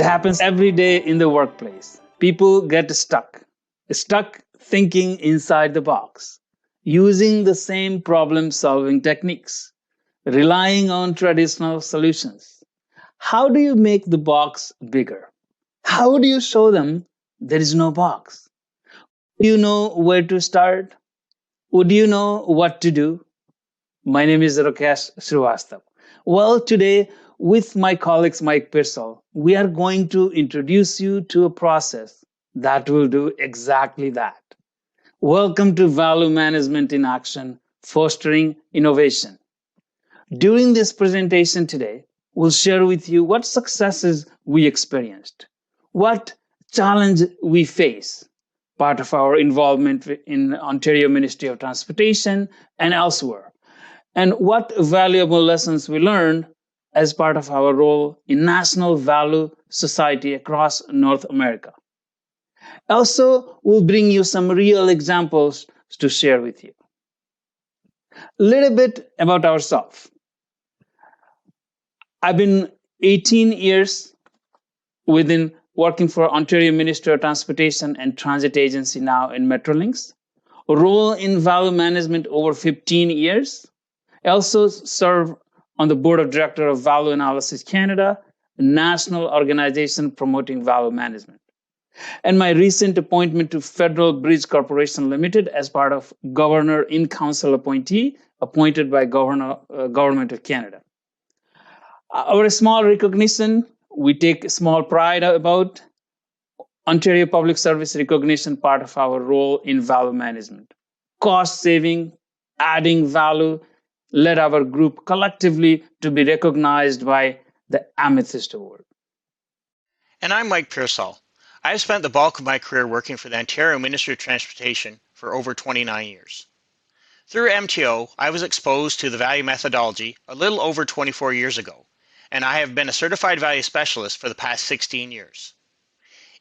happens every day in the workplace. People get stuck thinking inside the box, using the same problem-solving techniques, relying on traditional solutions. How do you make the box bigger? How do you show them there is no box? Do you know where to start? Would you know what to do? My name is Rakesh Shreewastav. Well, today, with my colleagues Mike Pearsall, we are going to introduce you to a process that will do exactly that. Welcome to Value Management in Action, Fostering Innovation. During this presentation today, we'll share with you what successes we experienced, what challenge we face, part of our involvement in Ontario Ministry of Transportation and elsewhere, and what valuable lessons we learned as part of our role in National Value Society across North America. Also, we'll bring you some real examples to share with you. A little bit about ourselves. I've been 18 years within working for Ontario Ministry of Transportation and Transit Agency now in Metrolinx. A role in value management over 15 years. I also serve on the board of directors of Value Analysis Canada, a national organization promoting value management. And my recent appointment to Federal Bridge Corporation Limited as part of Governor in Council appointee appointed by Government of Canada. Our small recognition, we take small pride about Ontario Public Service recognition, part of our role in value management. Cost saving, adding value, led our group collectively to be recognized by the Amethyst Award. And I'm Mike Pearsall. I have spent the bulk of my career working for the Ontario Ministry of Transportation for over 29 years. Through MTO, I was exposed to the value methodology a little over 24 years ago, and I have been a certified value specialist for the past 16 years.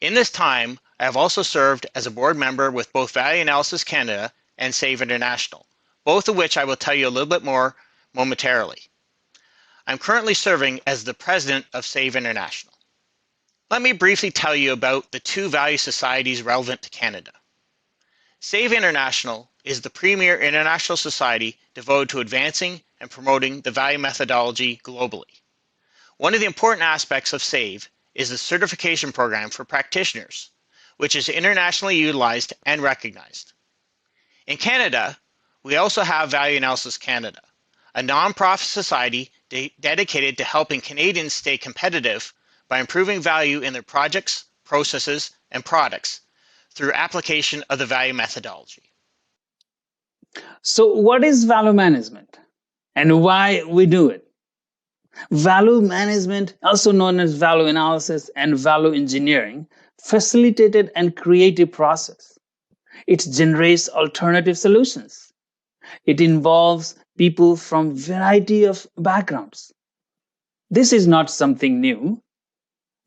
In this time, I have also served as a board member with both Value Analysis Canada and SAVE International, both of which I will tell you a little bit more momentarily. I'm currently serving as the president of SAVE International. Let me briefly tell you about the two value societies relevant to Canada. SAVE International is the premier international society devoted to advancing and promoting the value methodology globally. One of the important aspects of SAVE is the certification program for practitioners, which is internationally utilized and recognized. In Canada, we also have Value Analysis Canada, a non-profit society dedicated to helping Canadians stay competitive by improving value in their projects, processes, and products through application of the value methodology. So what is value management and why we do it? Value management, also known as value analysis and value engineering, facilitated and creative process. It generates alternative solutions. It involves people from a variety of backgrounds. This is not something new.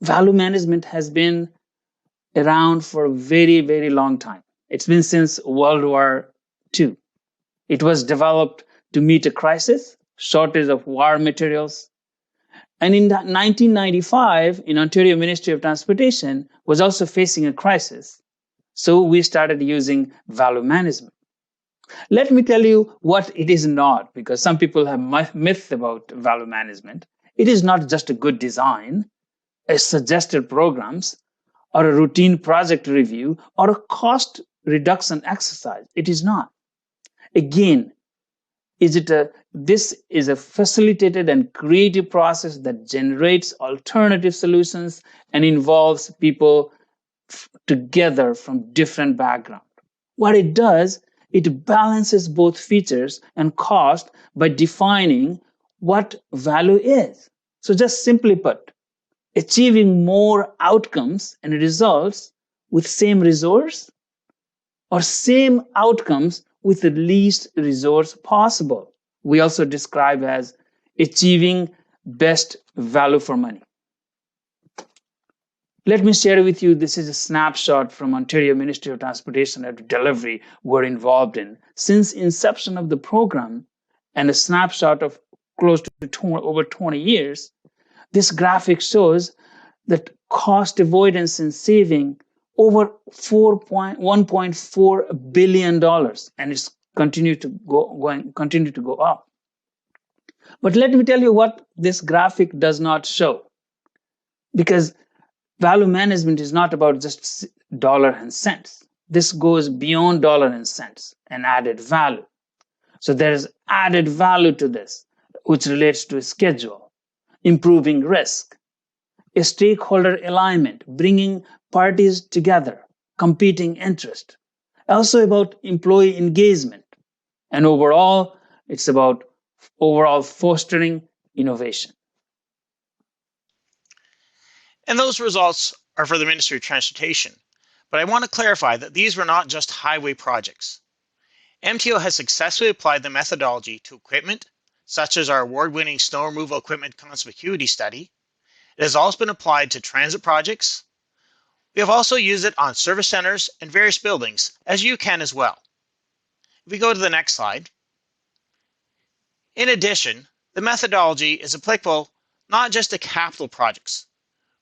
Value management has been around for a very, very long time. It's been since World War II. It was developed to meet a crisis, shortage of war materials. And in 1995, in Ontario Ministry of Transportation was also facing a crisis. So we started using value management. Let me tell you what it is not, because some people have myths about value management. It is not just a good design, a suggested programs, or a routine project review, or a cost reduction exercise. It is not. Again, this is a facilitated and creative process that generates alternative solutions and involves people together from different backgrounds. What it does, it balances both features and cost by defining what value is. So just simply put, achieving more outcomes and results with same resource or same outcomes with the least resource possible. We also describe as achieving best value for money. Let me share with you, this is a snapshot from Ontario Ministry of Transportation and Delivery we're involved in since inception of the program, and a snapshot of close to over 20 years. This graphic shows that cost avoidance and saving over $1.4 billion, and it's continue to go up. But let me tell you what this graphic does not show, because value management is not about just dollar and cents. This goes beyond dollar and cents and added value. So there is added value to this, which relates to a schedule, improving risk, a stakeholder alignment, bringing parties together, competing interest, also about employee engagement. And overall, it's about overall fostering innovation. And those results are for the Ministry of Transportation. But I want to clarify that these were not just highway projects. MTO has successfully applied the methodology to equipment, such as our award-winning snow removal equipment conspicuity study. It has also been applied to transit projects. We have also used it on service centers and various buildings, as you can as well. If we go to the next slide. In addition, the methodology is applicable not just to capital projects.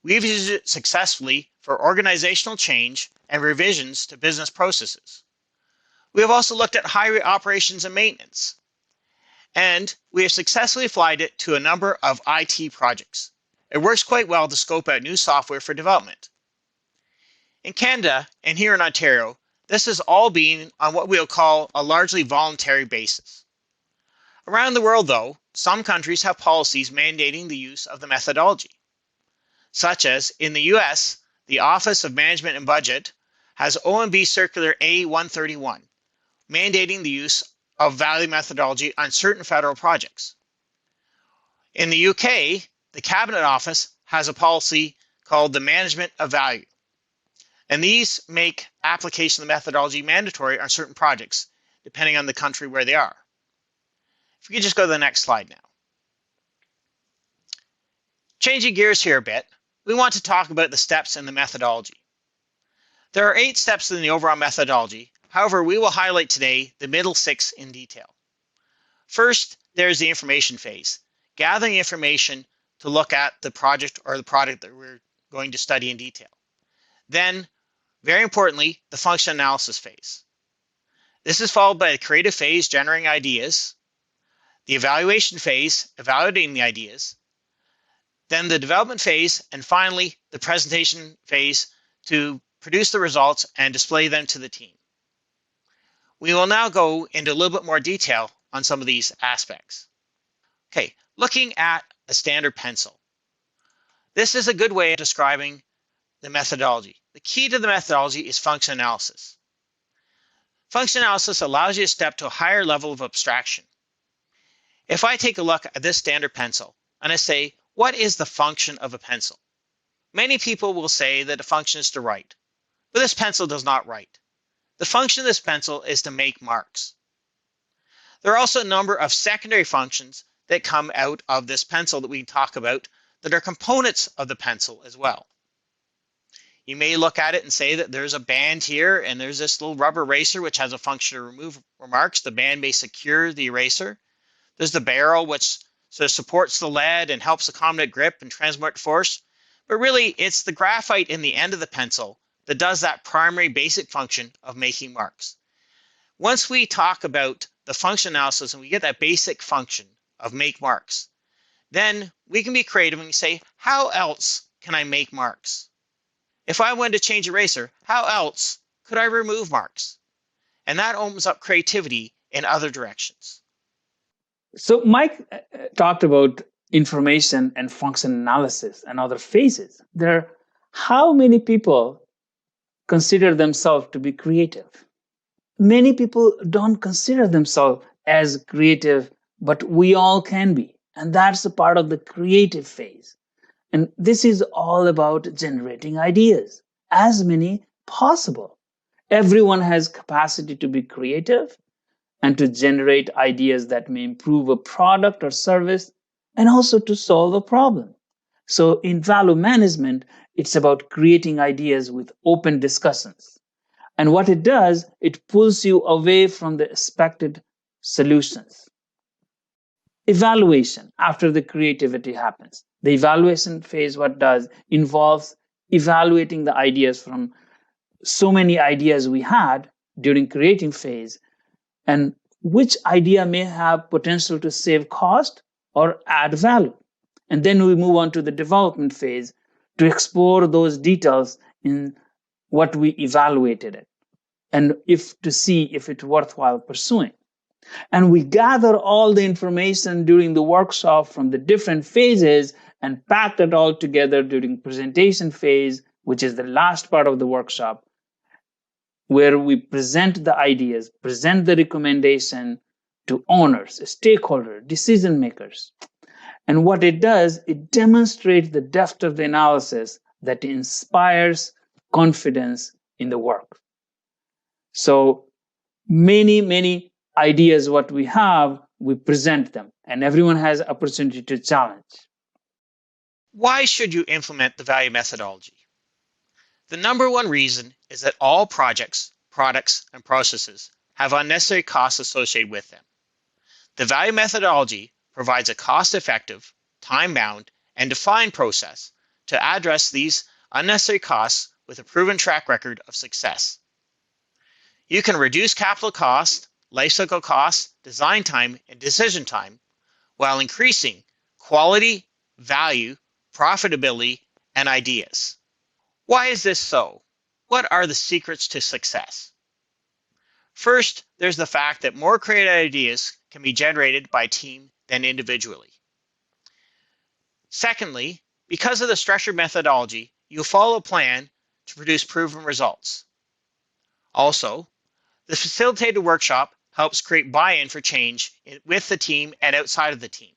We've used it successfully for organizational change and revisions to business processes. We have also looked at highway operations and maintenance. And we have successfully applied it to a number of IT projects. It works quite well to scope out new software for development. In Canada and here in Ontario, this has all been on what we'll call a largely voluntary basis. Around the world, though, some countries have policies mandating the use of the methodology, such as in the US, the Office of Management and Budget has OMB Circular A131, mandating the use of value methodology on certain federal projects. In the UK, the Cabinet Office has a policy called the Management of Value, and these make application of the methodology mandatory on certain projects, depending on the country where they are. If we could just go to the next slide now. Changing gears here a bit, we want to talk about the steps in the methodology. There are 8 steps in the overall methodology. However, we will highlight today the middle 6 in detail. First, there's the information phase, gathering information to look at the project or the product that we're going to study in detail. Then, very importantly, the function analysis phase. This is followed by the creative phase, generating ideas, the evaluation phase, evaluating the ideas, then the development phase, and finally, the presentation phase to produce the results and display them to the team. We will now go into a little bit more detail on some of these aspects. Okay, looking at a standard pencil. This is a good way of describing the methodology. The key to the methodology is function analysis. Function analysis allows you to step to a higher level of abstraction. If I take a look at this standard pencil and I say, what is the function of a pencil? Many people will say that the function is to write, but this pencil does not write. The function of this pencil is to make marks. There are also a number of secondary functions that come out of this pencil that we can talk about that are components of the pencil as well. You may look at it and say that there's a band here and there's this little rubber eraser which has a function to remove marks. The band may secure the eraser. There's the barrel which sort of supports the lead and helps accommodate grip and transmit force. But really, it's the graphite in the end of the pencil that does that primary basic function of making marks. Once we talk about the function analysis and we get that basic function of make marks, then we can be creative and say, how else can I make marks? If I wanted to change eraser, how else could I remove marks? And that opens up creativity in other directions. So Mike talked about information and function analysis and other phases. How many people consider themselves to be creative? Many people don't consider themselves as creative, but we all can be. And that's a part of the creative phase. And this is all about generating ideas, as many possible. Everyone has capacity to be creative and to generate ideas that may improve a product or service and also to solve a problem. So in value management, it's about creating ideas with open discussions. And what it does, it pulls you away from the expected solutions. Evaluation after the creativity happens. The evaluation phase, what does, involves evaluating the ideas from so many ideas we had during creating phase, and which idea may have potential to save cost or add value. And then we move on to the development phase to explore those details in what we evaluated it, and if to see if it's worthwhile pursuing. And we gather all the information during the workshop from the different phases and pack it all together during presentation phase, which is the last part of the workshop, where we present the ideas, present the recommendation to owners, stakeholders, decision makers. And what it does, it demonstrates the depth of the analysis that inspires confidence in the work. So many ideas what we have, we present them, and everyone has opportunity to challenge. Why should you implement the value methodology? The number one reason is that all projects, products, and processes have unnecessary costs associated with them. The value methodology provides a cost-effective, time-bound, and defined process to address these unnecessary costs with a proven track record of success. You can reduce capital cost, lifecycle costs, design time, and decision time while increasing quality, value, profitability, and ideas. Why is this so? What are the secrets to success? First, there's the fact that more creative ideas can be generated by a team than individually. Secondly, because of the structured methodology, you'll follow a plan to produce proven results. Also, the facilitated workshop helps create buy-in for change with the team and outside of the team.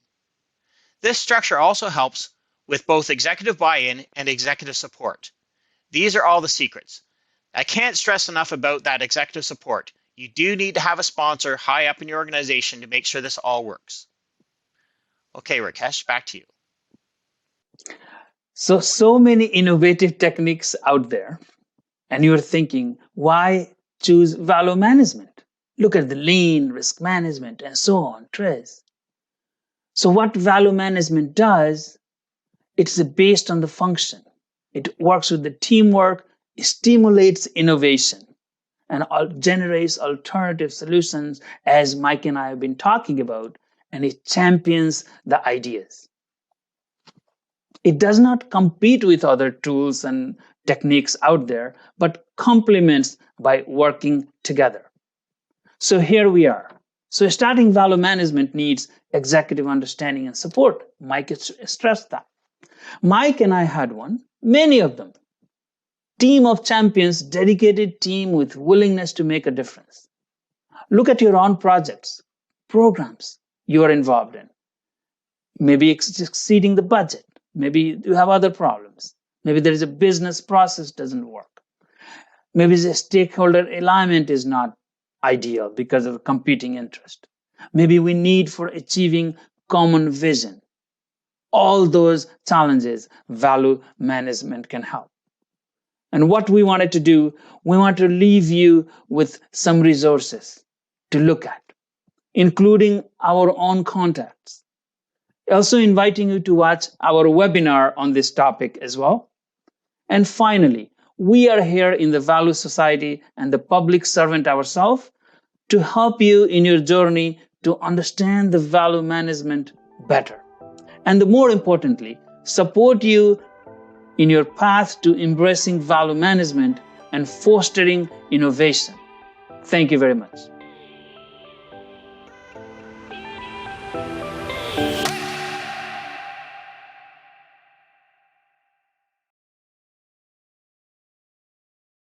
This structure also helps with both executive buy-in and executive support. These are all the secrets. I can't stress enough about that executive support. You do need to have a sponsor high up in your organization to make sure this all works. Okay, Rakesh, back to you. So many innovative techniques out there, and you're thinking, why choose value management? Look at the lean, risk management, and so on, TRIZ. So what value management does, it's based on the function. It works with the teamwork, it stimulates innovation, and generates alternative solutions, as Mike and I have been talking about, and it champions the ideas. It does not compete with other tools and techniques out there, but complements by working together. So here we are. So starting value management needs executive understanding and support. Mike stressed that. Mike and I had one, many of them. Team of champions, dedicated team with willingness to make a difference. Look at your own projects, programs you are involved in. Maybe exceeding the budget. Maybe you have other problems. Maybe there is a business process doesn't work. Maybe the stakeholder alignment is not ideal because of competing interest. Maybe we need for achieving common vision. All those challenges, value management can help. And what we wanted to do, we want to leave you with some resources to look at, including our own contacts. Also inviting you to watch our webinar on this topic as well. And finally, we are here in the Value Society and the public servant ourselves to help you in your journey to understand the value management better. And more importantly, support you in your path to embracing value management and fostering innovation. Thank you very much.